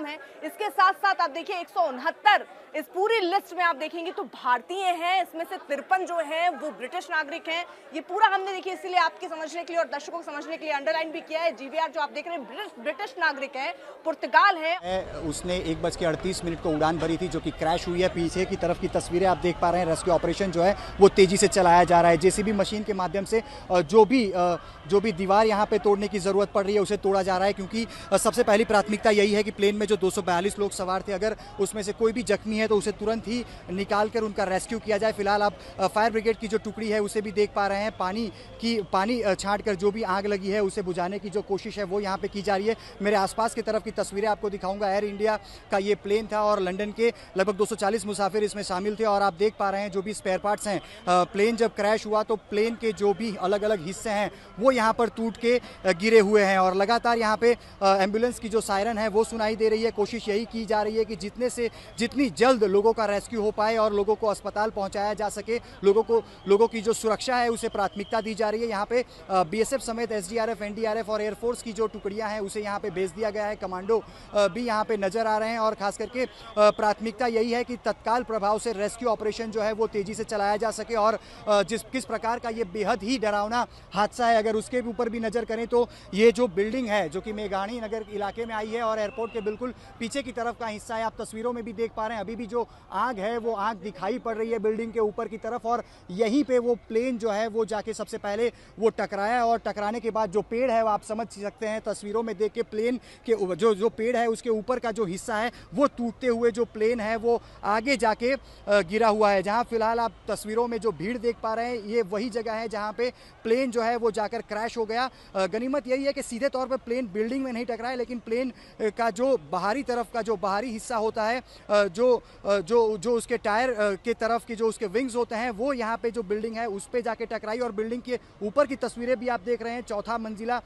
नाम है। इसके साथ साथ आप देखिए 169 इस पूरी लिस्ट में आप देखेंगे तो भारतीय हैं, इसमें से 53 जो हैं वो ब्रिटिश नागरिक हैं। ये पूरा हमने देखिए इसीलिए आपके समझने के लिए और दर्शकों को समझने के लिए अंडरलाइन भी किया है। जीवीआर जो आप देख रहे हैं ब्रिटिश नागरिक हैं, पुर्तगाल है। उसने 1:38 को उड़ान भरी थी जो कि क्रैश हुई है। पीछे की तरफ की तस्वीरें आप देख पा रहे हैं। रेस्क्यू ऑपरेशन जो है वो तेजी से चलाया जा रहा है। जेसीबी मशीन के माध्यम से जो भी दीवार यहाँ पे तोड़ने की जरूरत पड़ रही है उसे तोड़ा जा रहा है, क्योंकि सबसे पहली प्राथमिकता यही है कि प्लेन में जो 242 लोग सवार थे, अगर उसमें से कोई भी जख्मी है तो उसे तुरंत ही निकाल कर उनका रेस्क्यू किया जाए। फिलहाल आप फायर ब्रिगेड की जो टुकड़ी है उसे भी देख पा रहे हैं। पानी छांट कर जो भी आग लगी है उसे बुझाने की जो कोशिश है वो यहाँ पे की जा रही है। मेरे आसपास की तरफ की तस्वीरें आपको दिखाऊंगा। एयर इंडिया का ये प्लेन था और लंदन के लगभग 240 मुसाफिर इसमें शामिल थे। और आप देख पा रहे हैं जो भी स्पेयर पार्ट्स हैं, प्लेन जब क्रैश हुआ तो प्लेन के जो भी अलग अलग हिस्से हैं वो यहाँ पर टूट के गिरे हुए हैं। और लगातार यहाँ पे एम्बुलेंस की जो सायरन है वो सुनाई दे रही है। कोशिश यही की जा रही है कि जितनी जल्द लोगों का रेस्क्यू हो पाए और लोगों को अस्पताल पहुंचाया जा सके। लोगों की जो सुरक्षा है उसे प्राथमिकता दी जा रही है। यहाँ पे बीएसएफ समेत एसडीआरएफ, एनडीआरएफ और एयरफोर्स की जो टुकड़ियां हैं उसे यहाँ पे भेज दिया गया है। कमांडो भी यहाँ पे नजर आ रहे हैं और खास करके प्राथमिकता यही है कि तत्काल प्रभाव से रेस्क्यू ऑपरेशन जो है वो तेजी से चलाया जा सके। और किस प्रकार का ये बेहद ही डरावना हादसा है, अगर उसके ऊपर भी नजर करें तो ये जो बिल्डिंग है जो कि मेघाणी नगर इलाके में आई है और एयरपोर्ट के बिल्कुल पीछे की तरफ का हिस्सा है। आप तस्वीरों में भी देख पा रहे हैं, अभी भी जो आग है वो आग दिखाई पड़ रही है बिल्डिंग के ऊपर की तरफ। और यहीं पे वो प्लेन जो है वो जाके सबसे पहले वो टकराया और टकराने के बाद जो पेड़ है वो आप समझ सकते हैं तस्वीरों में देख के, प्लेन के जो पेड़ है उसके ऊपर का जो हिस्सा है वो टूटते हुए जो प्लेन है वो आगे जाके गिरा हुआ है। जहां फिलहाल आप तस्वीरों में जो भीड़ देख पा रहे हैं ये वही जगह है जहां पे प्लेन जो है वो जाकर क्रैश हो गया। गनीमत यही है कि सीधे तौर पर प्लेन बिल्डिंग में नहीं टकराया, लेकिन प्लेन का जो बाहरी तरफ का जो बाहरी हिस्सा होता है, जो उसके टायर के तरफ की जो उसके विंग्स होते हैं वो यहाँ पे जो बिल्डिंग है उस पे जाके टकराई। और बिल्डिंग के ऊपर की तस्वीरें भी आप देख रहे हैं, चौथा मंजिला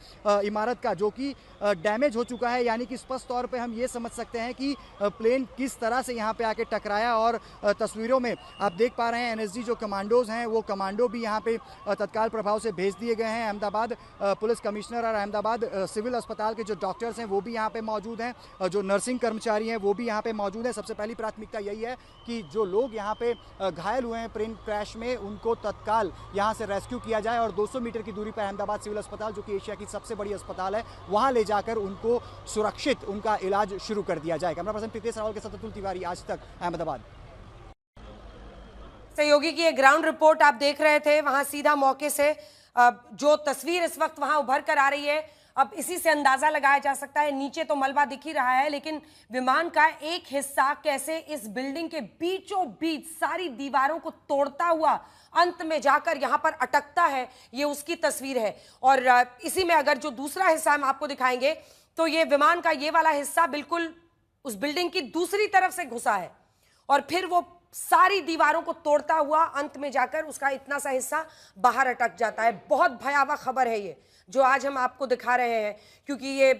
इमारत का जो कि डैमेज हो चुका है। यानी कि स्पष्ट तौर पे हम ये समझ सकते हैं कि प्लेन किस तरह से यहाँ पे आके टकराया। और तस्वीरों में आप देख पा रहे हैं एनएसजी जो कमांडोज हैं वो कमांडो भी यहाँ पे तत्काल प्रभाव से भेज दिए गए हैं। अहमदाबाद पुलिस कमिश्नर और अहमदाबाद सिविल अस्पताल के जो डॉक्टर्स हैं वो भी यहाँ पे मौजूद हैं। जो नर्सिंग कर्मचारी हैं वो भी यहाँ पे मौजूद हैं। सबसे पहली प्राथमिकता यही है कि जो लोग यहाँ पे घायल हुए हैं प्लेन क्रैश में उनको तत्काल यहाँ से रेस्क्यू किया जाए और 200 मीटर की दूरी पर अहमदाबाद सिविल अस्पताल जो कि एशिया की सबसे बड़ी अस्पताल है वहाँ ले जाकर उनको सुरक्षित उनका इलाज शुरू कर दिया जाए। कैमरा पर्सन प्रीतेश रावल के साथ अतुल तिवारी, आज तक, अहमदाबाद। सहयोगी की एक ग्राउंड रिपोर्ट आप देख रहे थे, वहां सीधा मौके से जो तस्वीर इस वक्त वहां उभर कर आ रही है, अब इसी से अंदाजा लगाया जा सकता है। नीचे तो मलबा दिख ही रहा है, लेकिन विमान का एक हिस्सा कैसे इस बिल्डिंग के बीचों बीच सारी दीवारों को तोड़ता हुआ अंत में जाकर यहां पर अटकता है, ये उसकी तस्वीर है। और इसी में अगर जो दूसरा हिस्सा हम आपको दिखाएंगे तो ये विमान का ये वाला हिस्सा बिल्कुल उस बिल्डिंग की दूसरी तरफ से घुसा है और फिर वो सारी दीवारों को तोड़ता हुआ अंत में जाकर उसका इतना सा हिस्सा बाहर अटक जाता है। बहुत भयावह खबर है ये जो आज हम आपको दिखा रहे हैं, क्योंकि ये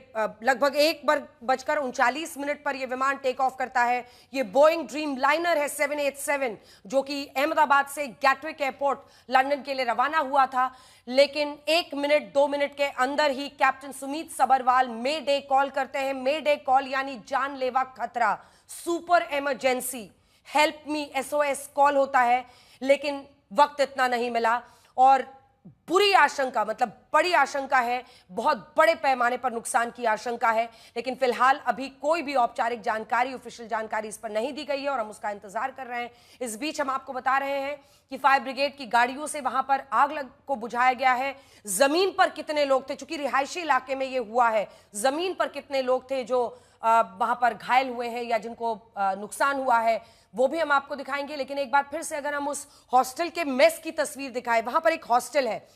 लगभग 1:39 पर ये विमान टेक ऑफ करता है। ये बोइंग ड्रीम लाइनर है 787 जो कि अहमदाबाद से गैटविक एयरपोर्ट लंदन के लिए रवाना हुआ था। लेकिन 1 मिनट 2 मिनट के अंदर ही कैप्टन सुमित सबरवाल मे डे कॉल करते हैं। मे डे कॉल यानी जानलेवा खतरा, super emergency, help me, SOS call होता है। लेकिन वक्त इतना नहीं मिला और बुरी आशंका, मतलब बड़ी आशंका है, बहुत बड़े पैमाने पर नुकसान की आशंका है। लेकिन फिलहाल अभी कोई भी औपचारिक जानकारी, ऑफिशियल जानकारी इस पर नहीं दी गई है और हम उसका इंतजार कर रहे हैं। इस बीच हम आपको बता रहे हैं कि फायर ब्रिगेड की गाड़ियों से वहां पर आग को बुझाया गया है। जमीन पर कितने लोग थे, चूंकि रिहायशी इलाके में यह हुआ है, जमीन पर कितने लोग थे जो वहां पर घायल हुए हैं या जिनको नुकसान हुआ है वो भी हम आपको दिखाएंगे। लेकिन एक बार फिर से अगर हम उस हॉस्टल के मेस की तस्वीर दिखाएं, वहां पर एक हॉस्टल है,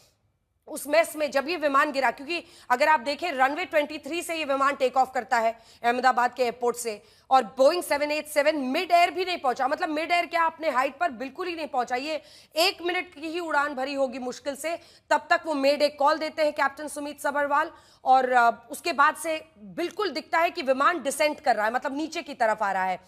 उस मेस में जब ये विमान गिरा, क्योंकि अगर आप देखें रनवे 23 से ये विमान टेक ऑफ करता है अहमदाबाद के एयरपोर्ट से, और बोइंग 787 मिड एयर भी नहीं पहुंचा, मतलब मिड एयर क्या, अपने हाइट पर बिल्कुल ही नहीं पहुंचा। ये 1 मिनट की ही उड़ान भरी होगी मुश्किल से, तब तक वो मे डे कॉल देते हैं कैप्टन सुमित सबरवाल। और उसके बाद से बिल्कुल दिखता है कि विमान डिसेंट कर रहा है, मतलब नीचे की तरफ आ रहा है।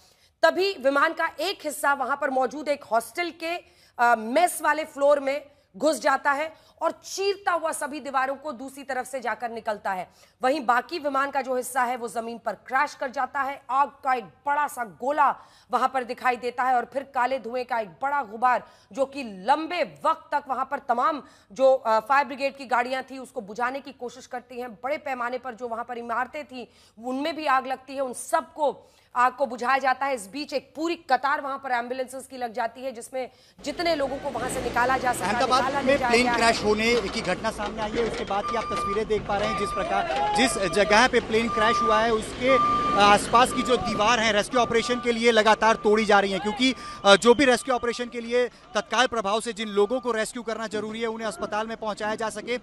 तभी विमान का एक हिस्सा वहां पर मौजूद एक हॉस्टल के मेस वाले फ्लोर में घुस जाता है और चीरता हुआ सभी दीवारों को दूसरी तरफ से जाकर निकलता है। वहीं बाकी विमान का जो हिस्सा है वो जमीन पर क्रैश कर जाता है। आग का एक बड़ा सा गोला वहां पर दिखाई देता है और फिर काले धुएं का एक बड़ा गुबार जो कि लंबे वक्त तक वहां पर तमाम जो फायर ब्रिगेड की गाड़ियां थी उसको बुझाने की कोशिश करती हैं। बड़े पैमाने पर जो वहां पर इमारतें थी उनमें भी आग लगती है, उन सबको आग को बुझाया जाता है। इस बीच एक पूरी कतार वहां पर एम्बुलेंसेस की लग जाती है जिसमें जितने लोगों को वहां से निकाला जा सकता है। अहमदाबाद में प्लेन क्रैश होने की घटना सामने आई है, उसके बाद की आप तस्वीरें देख पा रहे हैं। जिस जगह पे प्लेन क्रैश हुआ है उसके आसपास की जो दीवार है रेस्क्यू ऑपरेशन के लिए लगातार तोड़ी जा रही है, क्योंकि जो भी रेस्क्यू ऑपरेशन के लिए तत्काल प्रभाव से जिन लोगों को रेस्क्यू करना जरूरी है उन्हें अस्पताल में पहुंचाया जा सके,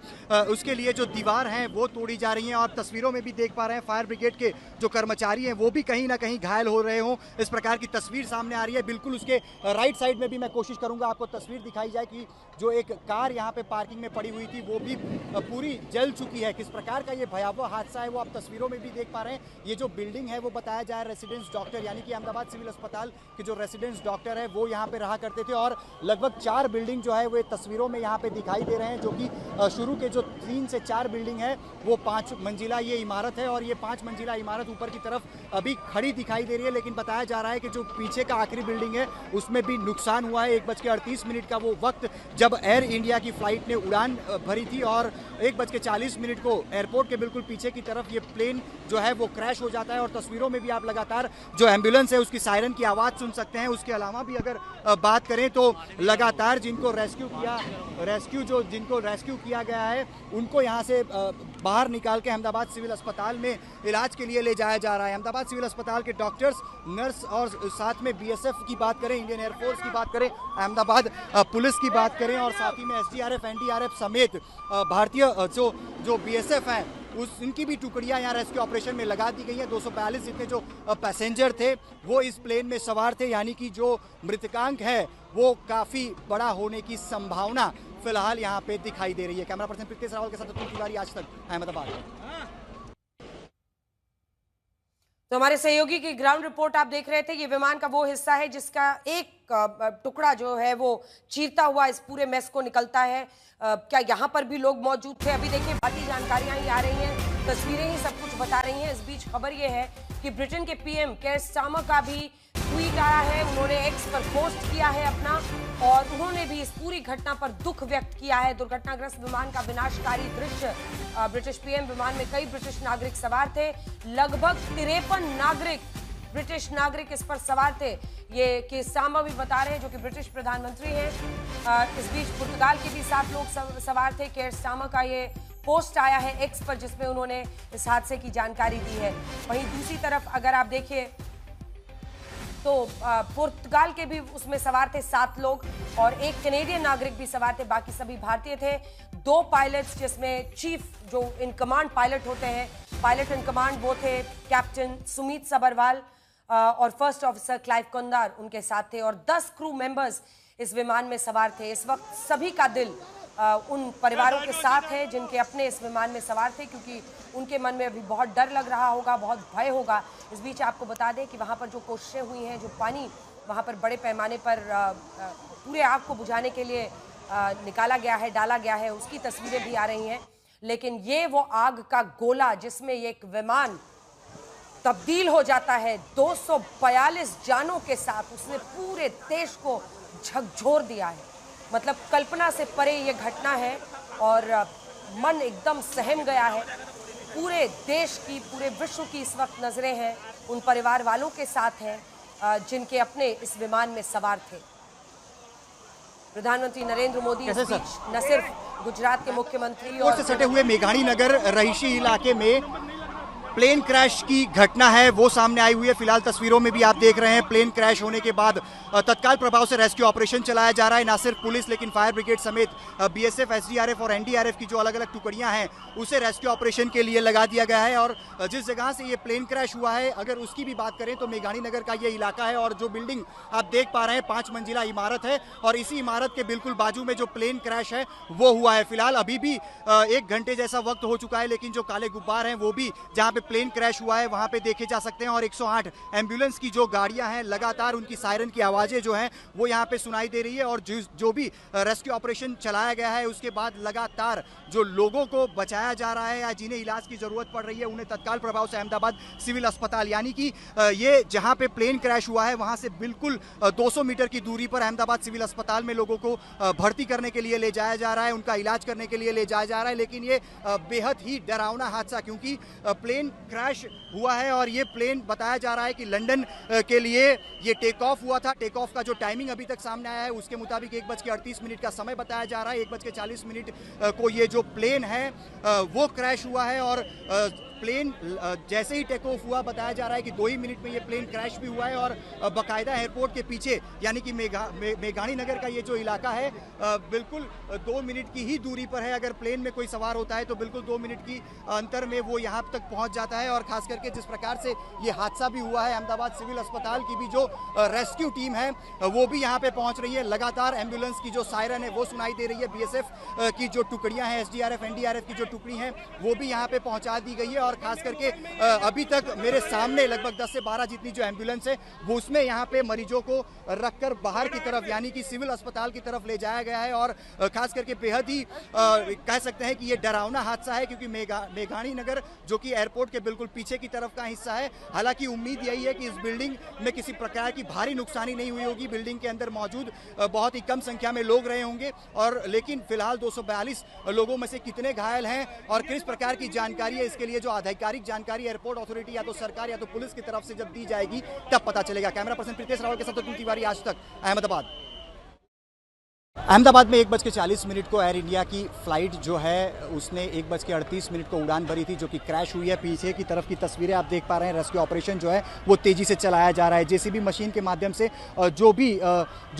उसके लिए जो दीवार है वो तोड़ी जा रही है। और तस्वीरों में भी देख पा रहे हैं फायर ब्रिगेड के जो कर्मचारी हैं वो भी कहीं ना कहीं घायल हो रहे हों, इस प्रकार की तस्वीर सामने आ रही है। बिल्कुल उसके राइट साइड में भी मैं कोशिश करूंगा आपको तस्वीर दिखाई जाए कि जो एक कार यहाँ पे पार्किंग में पड़ी हुई थी वो भी पूरी जल चुकी है। किस प्रकार का ये भयावह हादसा है वो आप तस्वीरों में भी देख पा रहे हैं। ये जो बिल्डिंग है वो बताया जा रहा है रेसिडेंस डॉक्टर यानी कि अहमदाबाद सिविल अस्पताल के जो रेसिडेंस डॉक्टर है वो यहाँ पे रहा करते थे, और लगभग 4 बिल्डिंग जो है वो तस्वीरों में यहाँ पे दिखाई दे रहे हैं, जो कि शुरू के जो 3 से 4 बिल्डिंग है वो 5 मंजिला ये इमारत है, और ये 5 मंजिला इमारत ऊपर की तरफ अभी खड़ी दिखाई दे रही है। लेकिन बताया जा रहा है कि जो पीछे का आखिरी बिल्डिंग है उसमें भी नुकसान हुआ है। 1:38 का वो वक्त जब एयर इंडिया की फ्लाइट ने उड़ान भरी थी और 1:40 को एयरपोर्ट के बिल्कुल पीछे की तरफ ये प्लेन जो है वो क्रैश हो जाता है। और तस्वीरों में भी आप लगातार जो एम्बुलेंस है उसकी सायरन की आवाज़ सुन सकते हैं। उसके अलावा भी अगर बात करें तो लगातार जिनको रेस्क्यू किया गया है उनको यहाँ से बाहर निकाल के अहमदाबाद सिविल अस्पताल में इलाज के लिए ले जाया जा रहा है। अहमदाबाद सिविल अस्पताल के डॉक्टर्स, नर्स और साथ में बीएसएफ की बात करें, इंडियन एयरफोर्स की बात करें, अहमदाबाद पुलिस की बात करें और साथ ही में एसडीआरएफ, एनडीआरएफ समेत भारतीय जो बीएसएफ है उनकी भी टुकड़ियां यहाँ रेस्क्यू ऑपरेशन में लगा दी गई हैं। 242 जितने जो पैसेंजर थे वो इस प्लेन में सवार थे, यानी कि जो मृतकांक है वो काफ़ी बड़ा होने की संभावना फिलहाल यहाँ पे दिखाई दे रही है। कैमरा पर्सन प्रीतेश रावल के साथ अतुल तिवारी, आज तक, अहमदाबाद। तो हमारे सहयोगी की ग्राउंड रिपोर्ट आप देख रहे थे। ये विमान का वो हिस्सा है जिसका एक टुकड़ा जो है वो चीरता हुआ इस पूरे मेस को निकलता है। क्या यहाँ पर भी लोग मौजूद थे? अभी देखिए बाकी जानकारियां ही आ रही हैं, तस्वीरें ही सब कुछ बता रही हैं। इस बीच खबर ये है कि ब्रिटेन के पीएम केयर स्टार्मर का भी ट्वीट आया है। उन्होंने एक्स पर पोस्ट किया है अपना, और उन्होंने भी इस पूरी घटना पर दुख व्यक्त किया है। दुर्घटनाग्रस्त विमान का विनाशकारी दृश्य, ब्रिटिश पीएम विमान में कई ब्रिटिश नागरिक सवार थे, लगभग 53 ब्रिटिश नागरिक इस पर सवार थे। ये केयर स्टार्मर भी बता रहे हैं जो कि ब्रिटिश प्रधानमंत्री हैं। इस बीच पुर्तगाल के भी 7 लोग सवार थे। केयर स्टार्मर का ये पोस्ट आया है एक्स पर जिसमें उन्होंने इस हादसे की जानकारी दी है। वहीं दूसरी तरफ अगर आप देखिए तो पुर्तगाल के भी उसमें सवार थे 7 लोग और एक कैनेडियन नागरिक भी सवार थे, बाकी सभी भारतीय थे। 2 पायलट्स जिसमें चीफ जो इन कमांड पायलट होते हैं, पायलट इन कमांड वो थे कैप्टन सुमित सबरवाल और फर्स्ट ऑफिसर क्लाइव कंदार उनके साथ थे, और 10 क्रू मेंबर्स इस विमान में सवार थे। इस वक्त सभी का दिल उन परिवारों के साथ है जिनके अपने इस विमान में सवार थे, क्योंकि उनके मन में अभी बहुत डर लग रहा होगा, बहुत भय होगा। इस बीच आपको बता दें कि वहाँ पर जो कोशिशें हुई हैं, जो पानी वहाँ पर बड़े पैमाने पर पूरे आग को बुझाने के लिए निकाला गया है, डाला गया है, उसकी तस्वीरें भी आ रही हैं। लेकिन ये वो आग का गोला जिसमें एक विमान तब्दील हो जाता है 242 जानों के साथ, उसने पूरे देश को झकझोर दिया है। मतलब कल्पना से परे ये घटना है और मन एकदम सहम गया है। पूरे देश की, पूरे विश्व की इस वक्त नजरें हैं उन परिवार वालों के साथ हैं जिनके अपने इस विमान में सवार थे। प्रधानमंत्री नरेंद्र मोदी इस बीच न सिर्फ गुजरात के मुख्यमंत्री और सटे हुए मेघाणी नगर रहीशी इलाके में प्लेन क्रैश की घटना है वो सामने आई हुई है। फिलहाल तस्वीरों में भी आप देख रहे हैं प्लेन क्रैश होने के बाद तत्काल प्रभाव से रेस्क्यू ऑपरेशन चलाया जा रहा है। ना सिर्फ पुलिस लेकिन फायर ब्रिगेड समेत बीएसएफ, एसडीआरएफ और एनडीआरएफ की जो अलग अलग टुकड़ियां हैं उसे रेस्क्यू ऑपरेशन के लिए लगा दिया गया है। और जिस जगह से ये प्लेन क्रैश हुआ है अगर उसकी भी बात करें तो मेघाणी नगर का ये इलाका है, और जो बिल्डिंग आप देख पा रहे हैं 5 मंजिला इमारत है और इसी इमारत के बिल्कुल बाजू में जो प्लेन क्रैश है वो हुआ है। फिलहाल अभी भी 1 घंटे जैसा वक्त हो चुका है, लेकिन जो काले गुब्बार हैं वो भी जहाँ पे प्लेन क्रैश हुआ है वहां पे देखे जा सकते हैं और 108 एम्बुलेंस की जो गाड़ियां हैं लगातार उनकी सायरन की आवाजें जो हैं वो यहाँ पे सुनाई दे रही है और जो भी रेस्क्यू ऑपरेशन चलाया गया है उसके बाद लगातार जो लोगों को बचाया जा रहा है या जिन्हें इलाज की जरूरत पड़ रही है उन्हें तत्काल प्रभाव से अहमदाबाद सिविल अस्पताल, यानी कि ये जहां पे प्लेन क्रैश हुआ है वहां से बिल्कुल 200 मीटर की दूरी पर अहमदाबाद सिविल अस्पताल में लोगों को भर्ती करने के लिए ले जाया जा रहा है, उनका इलाज करने के लिए ले जाया जा रहा है। लेकिन ये बेहद ही डरावना हादसा, क्योंकि प्लेन क्रैश हुआ है और ये प्लेन बताया जा रहा है कि लंदन के लिए ये टेक ऑफ हुआ था। टेक ऑफ का जो टाइमिंग अभी तक सामने आया है उसके मुताबिक 1:38 का समय बताया जा रहा है। 1:40 को ये जो प्लेन है वो क्रैश हुआ है और प्लेन जैसे ही टेक ऑफ हुआ बताया जा रहा है कि 2 ही मिनट में ये प्लेन क्रैश भी हुआ है और बाकायदा एयरपोर्ट के पीछे यानी कि मेघानी नगर का ये जो इलाका है बिल्कुल 2 मिनट की ही दूरी पर है। अगर प्लेन में कोई सवार होता है तो बिल्कुल 2 मिनट की अंतर में वो यहाँ तक पहुँच जाता है। और खास करके जिस प्रकार से ये हादसा भी हुआ है, अहमदाबाद सिविल अस्पताल की भी जो रेस्क्यू टीम है वो भी यहाँ पे पहुँच रही है। लगातार एम्बुलेंस की जो सायरन है वो सुनाई दे रही है। BSF की जो टुकड़ियाँ हैं, SDRF NDRF की जो टुकड़ी हैं वो भी यहाँ पे पहुँचा दी गई है। और खास करके अभी तक मेरे सामने लगभग 10 से 12 जितनी जो एम्बुलेंस है वो उसमें यहाँ पे मरीजों को रखकर बाहर की तरफ यानी कि सिविल अस्पताल की तरफ ले जाया गया है। और खास करके बेहद ही कह सकते हैं कि ये डरावना हादसा है, क्योंकि मेघानी नगर जो कि एयरपोर्ट के बिल्कुल पीछे की तरफ का हिस्सा है। हालांकि उम्मीद यही है कि इस बिल्डिंग में किसी प्रकार की भारी नुकसानी नहीं हुई होगी। बिल्डिंग के अंदर मौजूद बहुत ही कम संख्या में लोग रहे होंगे और लेकिन फिलहाल 242 लोगों में से कितने घायल हैं और किस प्रकार की जानकारी है, इसके लिए जो आधिकारिक जानकारी एयरपोर्ट अथॉरिटी या तो सरकार या तो पुलिस की तरफ से जब दी जाएगी तब पता चलेगा। कैमरा पर्सन प्रीतेश रावल के साथ अतुल तिवारी, आज तक, अहमदाबाद। अहमदाबाद में 1:40 को एयर इंडिया की फ्लाइट जो है उसने 1:38 को उड़ान भरी थी जो कि क्रैश हुई है। पीछे की तरफ की तस्वीरें आप देख पा रहे हैं। रेस्क्यू ऑपरेशन जो है वो तेजी से चलाया जा रहा है। JCB मशीन के माध्यम से जो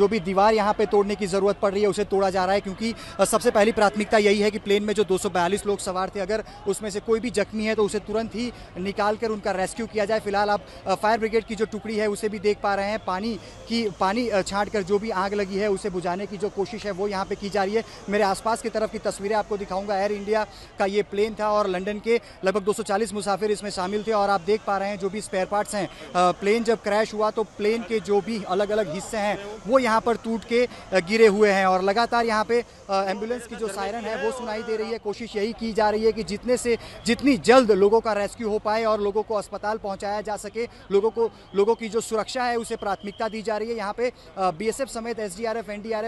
भी दीवार यहाँ पे तोड़ने की ज़रूरत पड़ रही है उसे तोड़ा जा रहा है, क्योंकि सबसे पहली प्राथमिकता यही है कि प्लेन में जो 242 लोग सवार थे अगर उसमें से कोई भी जख्मी है तो उसे तुरंत ही निकाल कर उनका रेस्क्यू किया जाए। फिलहाल आप फायर ब्रिगेड की जो टुकड़ी है उसे भी देख पा रहे हैं। पानी छाँट कर जो भी आग लगी है उसे बुझाने की जो कोशिश है वो यहाँ पे की जा रही है। मेरे आसपास की तरफ की तस्वीरें आपको दिखाऊंगा। एयर इंडिया का ये प्लेन था और लंदन के लगभग 240 मुसाफिर इसमें शामिल थे। और आप देख पा रहे हैं जो भी स्पेयर पार्ट्स हैं, प्लेन जब क्रैश हुआ तो प्लेन के जो भी अलग अलग हिस्से हैं वो यहाँ पर टूट के गिरे हुए हैं। और लगातार यहाँ पे एम्बुलेंस की जो सायरन है वो सुनाई दे रही है। कोशिश यही की जा रही है कि जितनी जल्द लोगों का रेस्क्यू हो पाए और लोगों को अस्पताल पहुँचाया जा सके। लोगों की जो सुरक्षा है उसे प्राथमिकता दी जा रही है। यहाँ पे BSF समेत SDRF NDRF